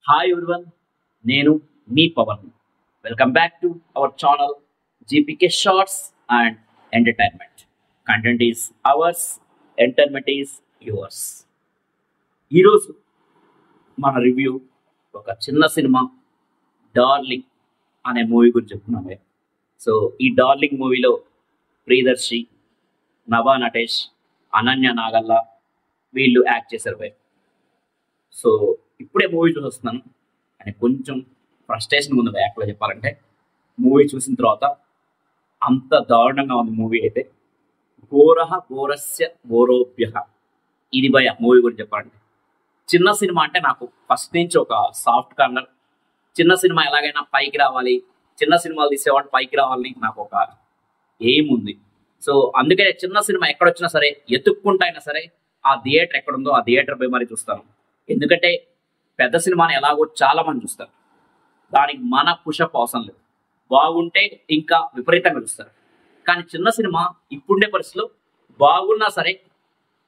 Hi everyone, నేను మీ Pavan. Welcome back to our channel GPK shorts and entertainment. Content is ours, entertainment is yours. ఈరోజు మన review ఒక చిన్న సినిమా డార్లింగ్ అనే మూవీ గురించి చెప్తున్నామే. సో ఈ డార్లింగ్ మూవీలో ప్రియదర్శి, నభా నటేష్, అనన్య నాగల్లా వీళ్ళు యాక్ట్ చేశారు భయ్. సో ఇప్పుడే మూవీ చూసి వస్తున్నాను అని కొంచెం ఫ్రస్ట్రేషన్ ఉంది యాక్ట్లో చెప్పాలంటే. మూవీ చూసిన తర్వాత అంత దారుణంగా ఉంది మూవీ అయితే. ఘోరః ఘోరస్య ఘోరోభ్య. ఇది భయ మూవీ గురించి చెప్పాలంటే. చిన్న సినిమా అంటే నాకు ఫస్ట్ నుంచి ఒక సాఫ్ట్ కార్నర్. చిన్న సినిమా ఎలాగైనా పైకి రావాలి, చిన్న సినిమాలు తీసేవాడు పైకి రావాలని నాకు ఒక ఎయిమ్ ఉంది. సో అందుకే చిన్న సినిమా ఎక్కడొచ్చినా సరే ఎత్తుక్కుంటా అయినా సరే ఆ థియేటర్ ఎక్కడుందో ఆ థియేటర్ పోయి మరీ చూస్తాను. ఎందుకంటే పెద్ద సినిమాని ఎలాగో చాలా మంది చూస్తారు, దానికి మన పుషప్ అవసరం లేదు. బాగుంటే ఇంకా విపరీతంగా చూస్తారు. కానీ చిన్న సినిమా ఇప్పుడుండే పరిస్థితిలో బాగున్నా సరే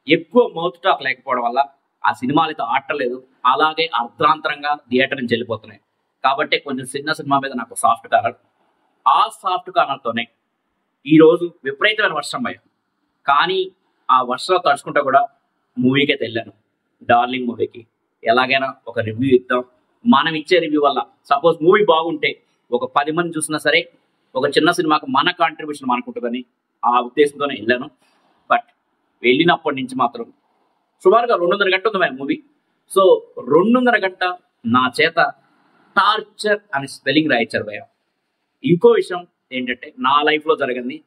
ఎక్కువ మౌత్ టాక్ లేకపోవడం వల్ల ఆ సినిమాలతో ఆడలేదు, అలాగే అర్ధాంతరంగా థియేటర్ నుంచి వెళ్ళిపోతున్నాయి. కాబట్టి కొంచెం చిన్న సినిమా మీద నాకు సాఫ్ట్ కార్నర్. ఆ సాఫ్ట్ కార్నర్తోనే ఈరోజు విపరీతమైన వర్షం భయం, కానీ ఆ వర్షంలో తడుచుకుంటా కూడా మూవీకి అయితే వెళ్ళాను. డార్లింగ్ మూవీకి ఎలాగైనా ఒక రివ్యూ ఇద్దాం. మనం ఇచ్చే రివ్యూ వల్ల సపోజ్ మూవీ బాగుంటే ఒక 10 మంది చూసినా సరే ఒక చిన్న సినిమాకు మన కాంట్రిబ్యూషన్ మనకుంటుందని ఆ ఉద్దేశంతోనే వెళ్ళాను. బట్ వెళ్ళినప్పటి నుంచి మాత్రం సుమారుగా 2.5 గంట ఉంది మూవీ. సో 2.5 గంట నా చేత టార్చర్ అని స్పెల్లింగ్ రాయించారు భయ. ఇంకో విషయం ఏంటంటే నా లైఫ్లో జరిగింది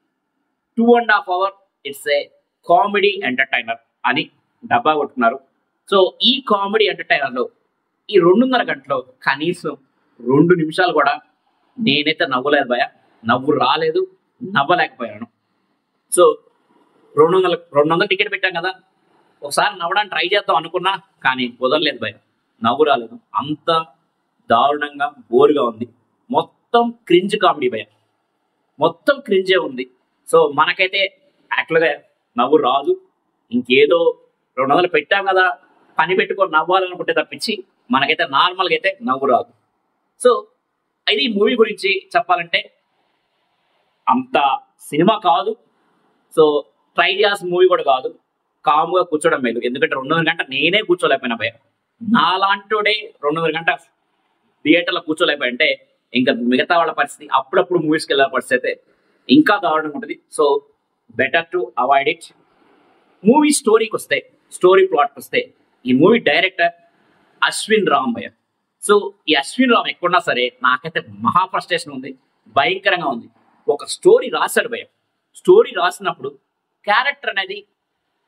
2.5 hours it's a comedy entertainer అని డబ్బా కొట్టుకున్నారు. సో ఈ కామెడీ ఎంటర్టైనర్లో ఈ 2.5 గంటలో కనీసం 2 నిమిషాలు కూడా నేనైతే నవ్వలేదు భయ. నవ్వు రాలేదు, నవ్వలేకపోయాను. సో 200 టికెట్ పెట్టాం కదా, ఒకసారి నవ్వడానికి ట్రై చేద్దాం అనుకున్నా, కానీ కుదరలేదు భయ. నవ్వు రాలేదు, అంత దారుణంగా బోరుగా ఉంది. మొత్తం క్రింజ్ కామెడీ భయ, మొత్తం క్రింజే ఉంది. సో మనకైతే యాక్చువల్గా నవ్వు రాదు. ఇంకేదో 200 పెట్టాం కదా పని పెట్టుకొని నవ్వాలనుకుంటే తప్పించి మనకైతే నార్మల్గా అయితే నవ్వు రాదు. సో ఇది మూవీ గురించి చెప్పాలంటే అంత సినిమా కాదు. సో ట్రై చేయాల్సిన మూవీ కూడా కాదు. కామ్గా కూర్చోవడం మేలు. ఎందుకంటే 2.5 గంట నేనే కూర్చోలేకపోయినా భయ. నాలాంటోడే 2.5 గంట థియేటర్లో కూర్చోలేకపోయింటే ఇంకా మిగతా వాళ్ళ పరిస్థితి, అప్పుడప్పుడు మూవీస్కి వెళ్ళే పరిస్థితి అయితే ఇంకా దారుణంగా ఉంటుంది. So better to avoid it. Movie స్టోరీకి వస్తే, స్టోరీ ప్లాట్కి వస్తే, ఈ మూవీ డైరెక్టర్ అశ్విన్ రామ్ భయ. సో ఈ అశ్విన్ రామ్ ఎక్కడున్నా సరే నాకైతే మహా ఫ్రస్ట్రేషన్ ఉంది, భయంకరంగా ఉంది. ఒక స్టోరీ రాశాడు భయ. స్టోరీ రాసినప్పుడు క్యారెక్టర్ అనేది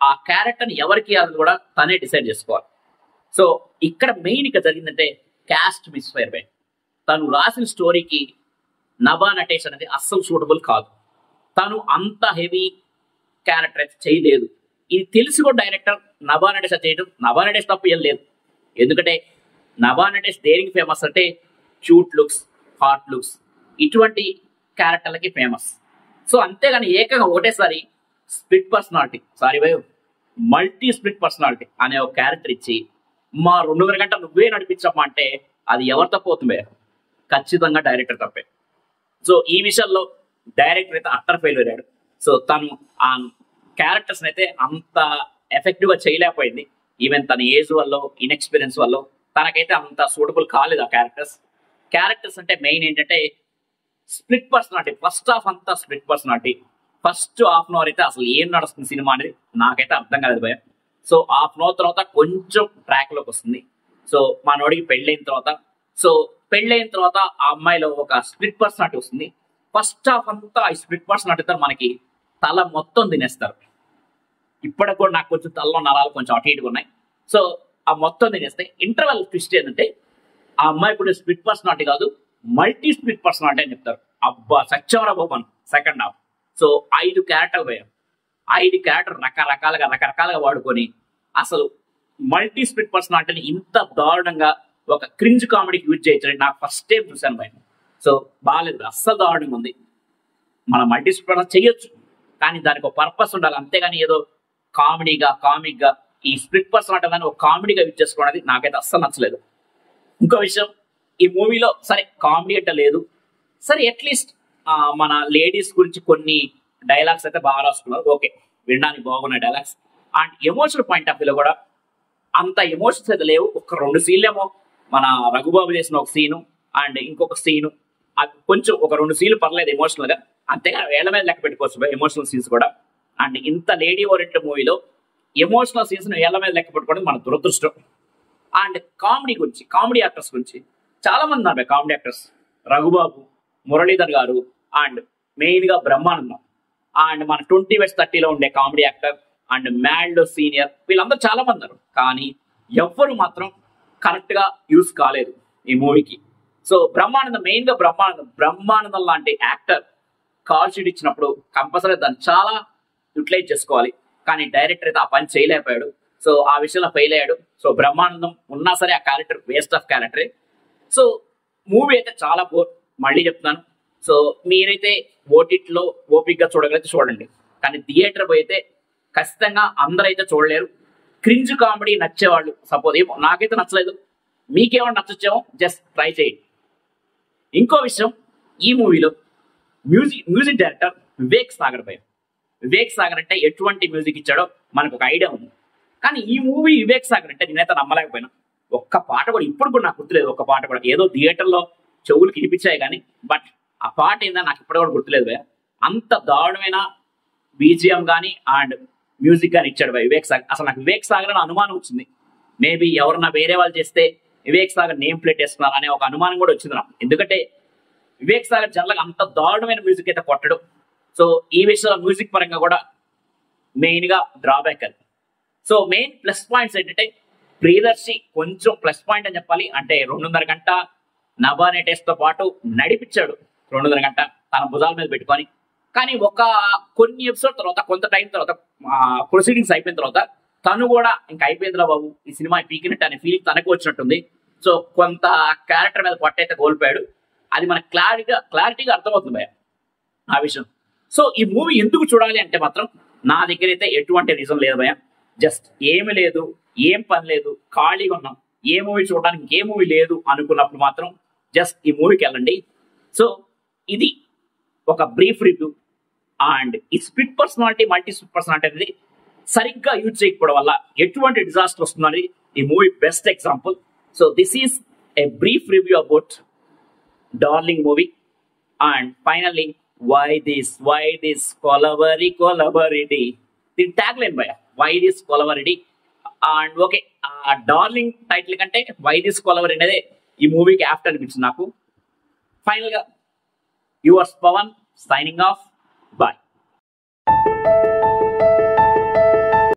ఆ క్యారెక్టర్ని ఎవరికి అది కూడా తనే డిసైడ్ చేసుకోవాలి. సో ఇక్కడ మెయిన్ ఇక్కడ జరిగిందంటే క్యాస్ట్ మిస్ఫైర్ భయ. తను రాసిన స్టోరీకి నభా నటేష్ అనేది అస్సలు సూటబుల్ కాదు. తను అంత హెవీ క్యారెక్టర్ అయితే చేయలేదు. ఇది తెలిసి కూడా డైరెక్టర్ నభా నటేష్ చేయడం, నభా నటేష్ తప్పు ఏం లేదు. ఎందుకంటే నభా నటేష్ దేనికి ఫేమస్ అంటే క్యూట్ లుక్స్, హాట్ లుక్స్, ఇటువంటి క్యారెక్టర్లకి ఫేమస్. సో అంతేగాని ఏకంగా ఒకటేసారి split personality, multi split personality అనే ఒక క్యారెక్టర్ ఇచ్చి మా 2.5 గంట నువ్వే నడిపించమ్మా అంటే అది ఎవరు తప్పు అవుతుంది? ఖచ్చితంగా డైరెక్టర్ తప్పే. సో ఈ విషయంలో డైరెక్టర్ అయితే అట్టర్ ఫెయిల్ అయ్యాడు. సో తను ఆ క్యారెక్టర్స్ అయితే అంత ఎఫెక్టివ్గా చేయలేకపోయింది. ఈవెన్ తన ఏజ్ వల్ల, ఇన్ఎక్స్పీరియన్స్ వల్ల తనకైతే అంత సూటబుల్ కాలేదు ఆ క్యారెక్టర్స్ అంటే మెయిన్ ఏంటంటే స్ప్లిట్ పర్సనాలిటీ. ఫస్ట్ హాఫ్ అంతా split personality. First half an hour అయితే అసలు ఏం నడుస్తుంది సినిమా అనేది నాకైతే అర్థం కాలేదు భయ. సో హాఫ్ అన్ అవర్ తర్వాత కొంచెం ట్రాక్లోకి వస్తుంది. సో మనోడికి పెళ్ళైన తర్వాత ఆ అమ్మాయిలో ఒక స్ప్లిట్ పర్సనాలిటీ వస్తుంది. ఫస్ట్ హాఫ్ అంతా ఈ స్ప్లిట్ పర్సనాలిటీతో మనకి తల మొత్తం తినేస్తారు. ఇప్పటికి కూడా నాకు కొంచెం తలలో నరాలు కొంచెం అటు ఇటుగా ఉన్నాయి. సో ఆ మొత్తం తినేస్తే ఇంటర్వెల్ ట్విస్ట్ ఏంటంటే ఆ అమ్మాయి ఇప్పుడు స్ప్లిట్ పర్సనాలిటీ కాదు, మల్టీ స్ప్లిట్ పర్సనాలిటీ అని చెప్తారు. అబ్బా Satyavara Bhavan second half. So 5 క్యారెక్టర్లు పోయాం. 5 క్యారెక్టర్ రకరకాలుగా వాడుకొని అసలు మల్టీ స్ప్లిట్ పర్సనాలిటీని ఇంత దారుణంగా ఒక క్రింజ్ కామెడీకి యూజ్ చేయొచ్చని నాకు ఫస్ట్ టైం చూశాను భయ. సో బాగాలేదు, అస్సలు దారుణంగా ఉంది. మనం మల్టీ స్ప్లిట్ పర్సన్ చేయొచ్చు, కానీ దానికి ఒక పర్పస్ ఉండాలి. అంతేగాని ఏదో కామిక్గా ఈ స్ప్లిట్ పర్సనాలిటీ అని ఒక కామెడీగా యూజ్ చేసుకోవడానికి నాకైతే అస్సలు నచ్చలేదు. ఇంకో విషయం, ఈ మూవీలో సరే కామెడీ అంటే లేదు, సరే అట్లీస్ట్ మన లేడీస్ గురించి కొన్ని డైలాగ్స్ అయితే బాగా రాసుకున్నారు. ఓకే, వినడానికి బాగున్నాయి dialogues. And emotional point of వ్యూలో కూడా అంత ఎమోషన్స్ అయితే లేవు. ఒక 2 సీన్లు ఏమో మన రఘుబాబు చేసిన ఒక సీను అండ్ ఇంకొక సీను, అది కొంచెం ఒక 2 సీన్లు పర్లేదు ఎమోషనల్ గా, అంతేగా వేళ్ల మీద లెక్క పెట్టుకోవచ్చు ఎమోషనల్ సీన్స్ కూడా. అండ్ ఇంత లేడీ ఓరియంటెడ్ మూవీలో ఎమోషనల్ సీన్స్ వేళ్ల మీద లెక్క పెట్టుకోవడం మన దురదృష్టం. అండ్ కామెడీ గురించి, కామెడీ యాక్టర్స్ గురించి చాలా మంది ఉన్నారు కామెడీ యాక్టర్స్. రఘుబాబు, మురళీధర్ గారు అండ్ మెయిన్ గా బ్రహ్మానందం అండ్ మన 20/30లో ఉండే comedy actor and mad senior, వీళ్ళందరూ చాలా మంది ఉన్నారు. కానీ ఎవ్వరు మాత్రం కరెక్ట్ గా యూస్ కాలేదు ఈ మూవీకి. సో బ్రహ్మానందం, మెయిన్ గా బ్రహ్మానందం లాంటి యాక్టర్ కాల్ షీట్ ఇచ్చినప్పుడు కంపల్సరీ దాన్ని చాలా యూటిలైజ్ చేసుకోవాలి. కానీ డైరెక్టర్ అయితే ఆ పని చేయలేకపోయాడు. సో ఆ విషయంలో ఫెయిల్ అయ్యాడు. సో బ్రహ్మానందం ఉన్నా సరే ఆ క్యారెక్టర్ వేస్ట్ ఆఫ్ క్యారెక్టరే. సో మూవీ అయితే చాలా బోర్, మళ్ళీ చెప్తున్నాను. సో మీరైతే ఓటీటీలో ఓపిక్గా చూడగలిగితే చూడండి, కానీ థియేటర్ పోయితే ఖచ్చితంగా అందరైతే చూడలేరు. క్రింజ్ కామెడీ నచ్చేవాళ్ళు, సపోజ్ ఏమో నాకైతే నచ్చలేదు, మీకేమో నచ్చొచ్చేమో జస్ట్ ట్రై చేయండి. ఇంకో విషయం, ఈ మూవీలో మ్యూజిక్ డైరెక్టర్ వివేక్ సాగర్ భయ్య. వివేక్ సాగర్ అంటే ఎటువంటి మ్యూజిక్ ఇచ్చాడో మనకు ఒక ఐడియా ఉంది. కానీ ఈ మూవీ వివేక్ సాగర్ అంటే నేనైతే నమ్మలేకపోయినా. ఒక్క పాట కూడా ఇప్పుడు కూడా నాకు గుర్తులేదు. ఒక్క పాట కూడా ఏదో థియేటర్లో చెవులు కినిపించాయి కానీ, బట్ ఆ పాట ఏందో నాకు ఇప్పుడు కూడా గుర్తులేదు భయ్య. అంత దారుణమైన బీజిఎం కానీ అండ్ మ్యూజిక్ కానీ ఇచ్చాడు భయ్య వివేక్ సాగర్. అసలు నాకు వివేక్ సాగర్ అని అనుమానం వచ్చింది. మేబీ ఎవరన్నా వేరే వాళ్ళు చేస్తే వివేక్ సాగర్ నేమ్ ప్లేట్ వేసుకున్నారు అనే ఒక అనుమానం కూడా వచ్చింది నాకు. ఎందుకంటే వివేక్ సాగర్ జనరల్గా అంత దారుణమైన మ్యూజిక్ అయితే కొట్టడు. సో ఈ విషయంలో మ్యూజిక్ పరంగా కూడా మెయిన్ గా డ్రాబ్యాక్ అది. సో మెయిన్ ప్లస్ పాయింట్స్ ఏంటంటే ప్రియదర్శి కొంచెం ప్లస్ పాయింట్ అని చెప్పాలి. అంటే 2.5 గంట నభా నటేష్ తో పాటు నడిపించాడు 2.5 గంట తన భుజాల మీద పెట్టుకొని. కానీ ఒక కొన్ని ఎపిసోడ్ తర్వాత, కొంత టైం తర్వాత, ప్రొసీడింగ్స్ అయిపోయిన తర్వాత తను కూడా ఇంకా అయిపోయిందిలా బాబు ఈ సినిమా పీకినట్టు అనే ఫీల్ తనకు వచ్చినట్టుంది. సో కొంత క్యారెక్టర్ మీద పట్టయితే కోల్పోయాడు. అది మనకు క్లారిటీగా అర్థమవుతుంది భయ ఆ విషయం. సో ఈ మూవీ ఎందుకు చూడాలి అంటే మాత్రం నా దగ్గర అయితే ఎటువంటి రీజన్ లేదు భయ. జస్ట్ ఏమి లేదు, ఏం పని లేదు, ఖాళీగా ఉన్నాం, ఏ మూవీ చూడడానికి ఏ మూవీ లేదు అనుకున్నప్పుడు మాత్రం జస్ట్ ఈ మూవీకి వెళ్ళండి. సో ఇది ఒక బ్రీఫ్ రివ్యూ. అండ్ ఈ split personality, multi split personality అనేది సరిగ్గా యూజ్ చేయకపోవడం వల్ల ఎటువంటి డిజాస్టర్ వస్తుందని ఈ movie best example. So this is a brief review about Darling movie. And finally why this Kolaveridi, దీని ట్యాగ్ లైన్ భయ, why this Kolaveridi. And okay, ఆ డార్లింగ్ టైటిల్ కంటే వై దిస్ కొలవరి అనేది ఈ మూవీకి యాప్ట్ అనిపించింది నాకు. ఫైనల్ గా yours Pavan signing off, bye.